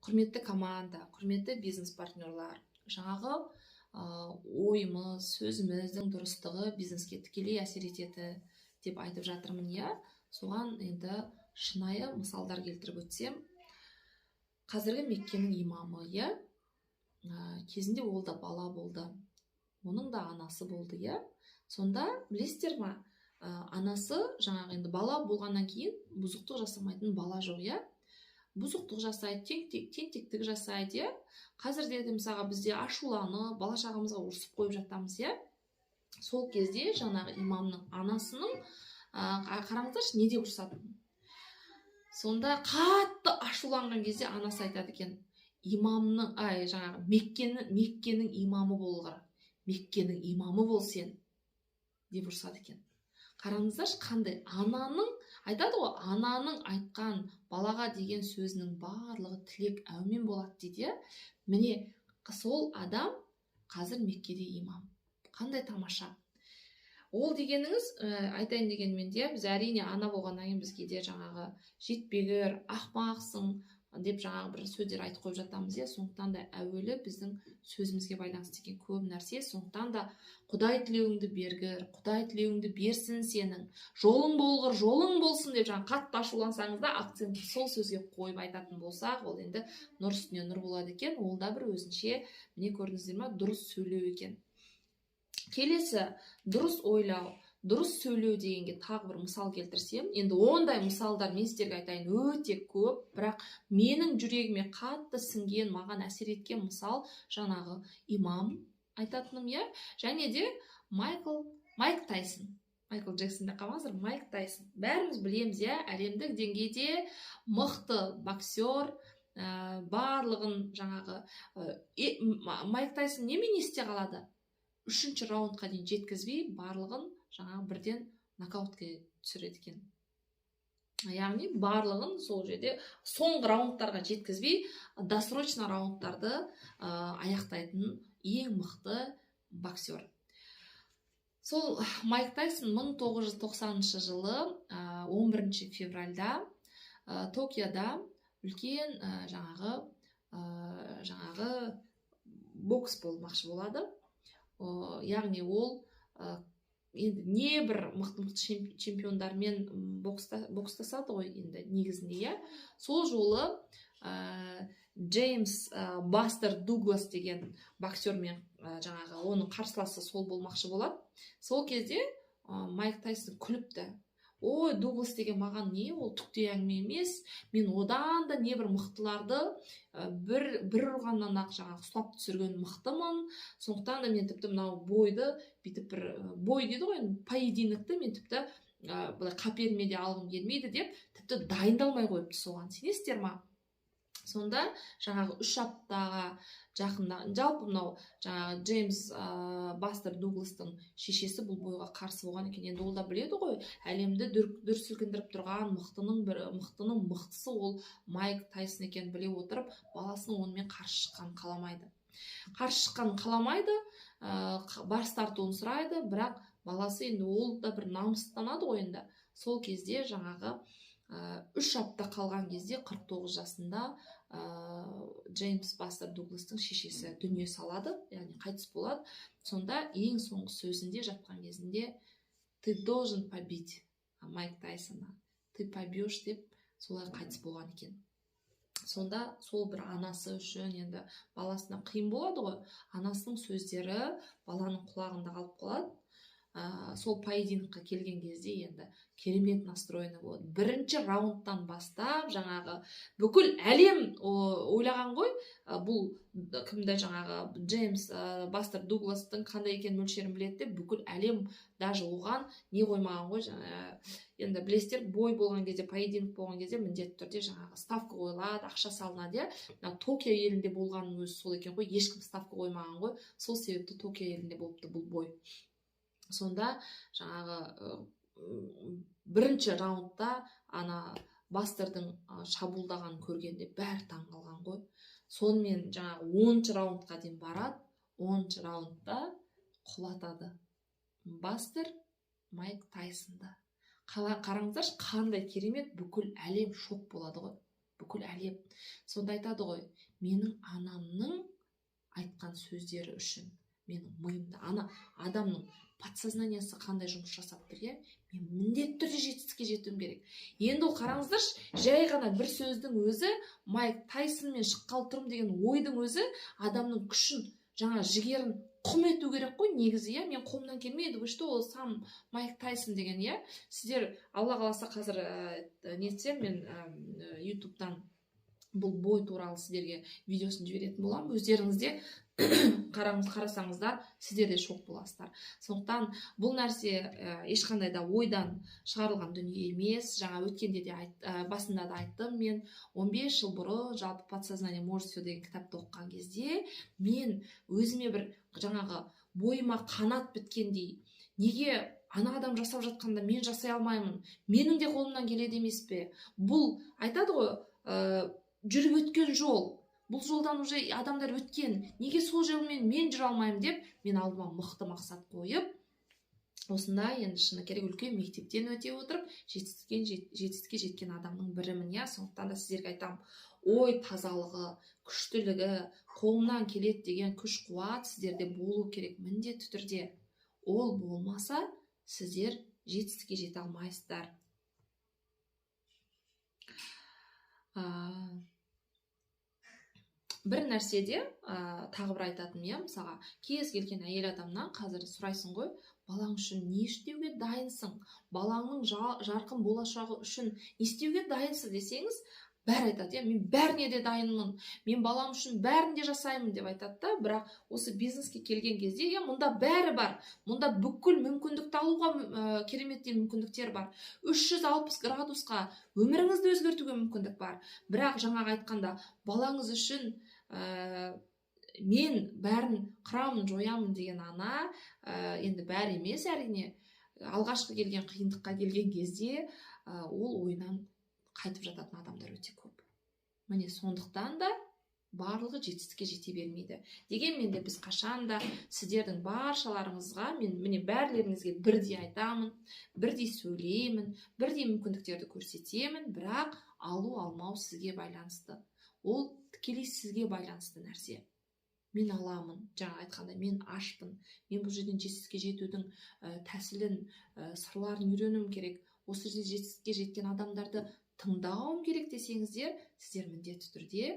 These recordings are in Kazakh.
Құрметті команда, құрметті бизнес партнерлар, жаңағы ойымыз, сөзіміздің дұрыстығы бизнеске тікелей әсер етеді деп айтып жатырмын, иә. Соған енді шынайы мысалдар келтіріп өтсем, қазіргі Меккенің имамы, иә, кезінде ол да бала болды, оның да анасы болды, иә. Сонда білесіздер ма, анасы жаңағы енді бала болғаннан кейін бұзықтық жасамайтын бала жоқ, иә. Бұзықтық жасайды, тентектік жасайды, иә. Қазірде де мысалға бізде ашуланып, бала шағамызға ұрсып қойып жатамыз, иә. Сол кезде жаңағы имамның анасының қараңыздаршы не деп ұрсатынын. Сонда қатты ашуланған кезде анасы айтады екен, имамның, жаңағы Меккенің имамы болғыр, Меккенің имамы бол сен, деп ұрсады екен. Қараңыздаршы, қандай ананың, айтады ғой, ананың айтқан балаға деген сөзінің барлығы тілек әумен болады дейді. Міне, сол адам қазір Меккеде имам. Қандай тамаша. Ол дегеніңіз, айтайын дегенмен де, біз әрине ана болғаннан кейін бізге де жаңағы жетпегір, ақымақсың деп жаңағы бір сөздер айтып қойып жатамыз, иә. Сондықтан да әуелі біздің сөзімізге байланысты екен көп нәрсе. Сондықтан да Құдай тілеуіңді бергір, Құдай тілеуіңді берсін сенің, жолың болғыр, жолың болсын деп жаңағы қатты ашулансаңыз да акцентті сол сөзге қойып айтатын болсақ, ол енді нұр үстіне нұр болады екен. Ол да бір өзінше, міне көрдіңіздер ме, дұрыс сөйлеу екен. Келесі, дұрыс ойлау, дұрыс сөйлеу дегенге тағы бір мысал келтірсем, енді ондай мысалдар мен сіздерге айтайын өте көп, бірақ менің жүрегіме қатты сіңген, маған әсер еткен мысал жаңағы имам айтатыным, иә. Және де Майк Тайсон. Майкл Джексонда қалмаңыздар, Майк Тайсон. Бәріміз білеміз, иә, әлемдік деңгейде мықты боксер, барлығын жаңағы Майк Тайсон немен есте қалады? 3-ші раундқа дейін жеткізбей, барлығын жаңағы бірден нокаутқа түсіреді екен. Яғни барлығын сол жерде соңғы раундтарға жеткізбей, досрочно раундтарды аяқтайтын ең мықты боксер. Сол Майк Тайсон 1990 жылы 11 февральда Токиода үлкен жаңағы бокс болмақшы болады. Яғни ол енді небір мықты чемпиондармен бокстасады ғой енді негізінде, иә. Сол жолы Джеймс Бастер Дуглас деген боксермен жаңағы оның қарсыласы сол болмақшы болады. Сол кезде Майк Тайсон күліпті. Ой, Дуглас деген маған не, ол түкте әңгіме емес, мен одан да небір мықтыларды бір ұрғаннан ақ жаңағы ұстап түсірген мықтымын. Сондықтан да мен тіпті мынау бойды, бүйтіп бір бой дейді ғой, поединокты мен тіпті қаперіме де алғым келмейді деп, тіпті дайындалмай қойыпты соған. Сенесіздер ма? Сонда жаңағы 3 аптаға жақында, жалпы мынау жаңағы Джеймс Бастер Дугластың шешесі бұл бойға қарсы болған екен. Енді ол да біледі ғой, әлемді дүр сілкіндіріп тұрған мықтының мықтысы ол Майк Тайсон екен біле отырып, баласының онымен қарсы шыққанын қаламайды, бас тартуын сұрайды, бірақ баласы енді ол да бір намыстанады ғой енді. Сол кезде жаңағы 3 апта қалған кезде 49 жасында Джеймс Бастер Дугластың шешесі дүние салады, яғни қайтыс болады. Сонда ең соңғы сөзінде жатқан кезінде ты должен побить Майк Тайсона, ты побьешь деп солай қайтыс болған екен. Сонда сол бір анасы үшін енді баласына қиын болады ғой, анасының сөздері баланың құлағында қалып қалады. Сол поединокқа келген кезде енді керемет настроены болады. Бірінші раундтан бастап жаңағы бүкіл әлем ойлаған ғой, бұл кімді жаңағы Джеймс Бастер Дугластың қандай екен мөлшерін біледі деп, бүкіл әлем даже оған не қоймаған ғой. Енді білесіздер, бой болған кезде, поединок болған кезде міндетті түрде жаңағы ставка қойылады, ақша салынады, иә. Токио елінде болғанның өзі сол екен ғой, ешкім ставка қоймаған ғой. Сол себепті Токио елінде болыпты бұл бой. Сонда жаңағы бірінші раундта ана Бастердің шабуылдағанын көргенде бәрі таң қалған ғой. Сонымен жаңағы 10-ші раундқа дейін барады. 10-ші раундта құлатады Бастер Майк Тайсонды. Қараңыздаршы, қандай керемет, бүкіл әлем шок болады ғой. бүкіл әлем. Сонда айтады ғой, менің анамның айтқан сөздері үшін менің миымда адамның подсознаниясы қандай жұмыс жасап тұр, мен міндетті түрде жетістікке жетуім керек. Енді ол қараңыздаршы, жай ғана бір сөздің өзі, Майк Тайсонмен шыққалы тұрмын деген ойдың өзі адамның күшін, жаңа жігерін құм ету керек қой негізі. Мен қолымнан келмейді, вы что, ол сам Майк Тайсон деген. Сіздер алла қаласа қазір нетсем, мен ютубтан бұл бой туралы сіздерге видеосын жіберетін боламын. Өздеріңізде қарасаңыздар, сіздер де шок боласыздар. Сондықтан бұл нәрсе ешқандай да ойдан шығарылған дүние емес. Жаңа өткенде де басында да айттым, мен 15 жыл бұрын жалпы подсознание может все деген кітапты оқыған кезде мен өзіме бір жаңағы бойыма қанат біткендей, неге ана адам жасап жатқанда мен жасай алмаймын, менің де қолымнан келеді емес пе? Бұл айтады ғой, жүріп өткен жол, бұл жолдан уже адамдар өткен, неге сол жолмен мен жүре алмаймын деп, мен алдыма мықты мақсат қойып, осындай енді шыны керек үлкен мектептен өте отырып жетістікке жеткен адамның бірімін. Сондықтан да сіздерге айтамын, ой тазалығы, күштілігі, қолымнан келеді деген күш қуат сіздерде болу керек міндетті түрде. Ол болмаса сіздер жетістікке жете алмайсыздар. Бір нәрседе тағы бір айтатыным, мысалға кез келген әйел адамнан қазір сұрайсың ғой, балаң үшін не істеуге дайынсың, балаңның жарқын болашағы үшін не істеуге дайынсың десеңіз, бәрі айтады, мен бәріне де дайынмын, мен балам үшін бәрін де жасаймын деп айтады. Бірақ осы бизнеске келген кезде, мұнда бәрі бар, мұнда бүкіл мүмкіндікті алуға кереметтей мүмкіндіктер бар, 360 градусқа өміріңізді өзгертуге мүмкіндік бар. Бірақ жаңағы айтқанда, балаңыз үшін мен бәрін қырамын, жоямын деген ана, енді бәрі емес әрине, алғашқы келген қиындыққа келген кезде ол ойынан қайтып жататын адамдар өте көп. Міне сондықтан да барлығы жетістікке жете бермейді. Дегенмен де біз қашанда сіздердің баршаларыңызға, мен міне бәрлеріңізге бірдей айтамын, бірдей сөйлеймін, бірдей мүмкіндіктерді көрсетемін, бірақ алу алмау сізге байланысты. Ол тікелей сізге байланысты нәрсе. Мен аламын, жаңа айтқанда, мен ашпын, мен бұл жерден жетістікке жетудің тәсілін, сырларын үйренуім керек, осы жерде жетістікке жеткен адамдарды тыңдауым керек десеңіздер, сіздер міндетті түрде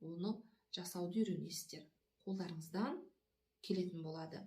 оны жасауды үйренесіздер. Қолдарыңыздан келетін болады.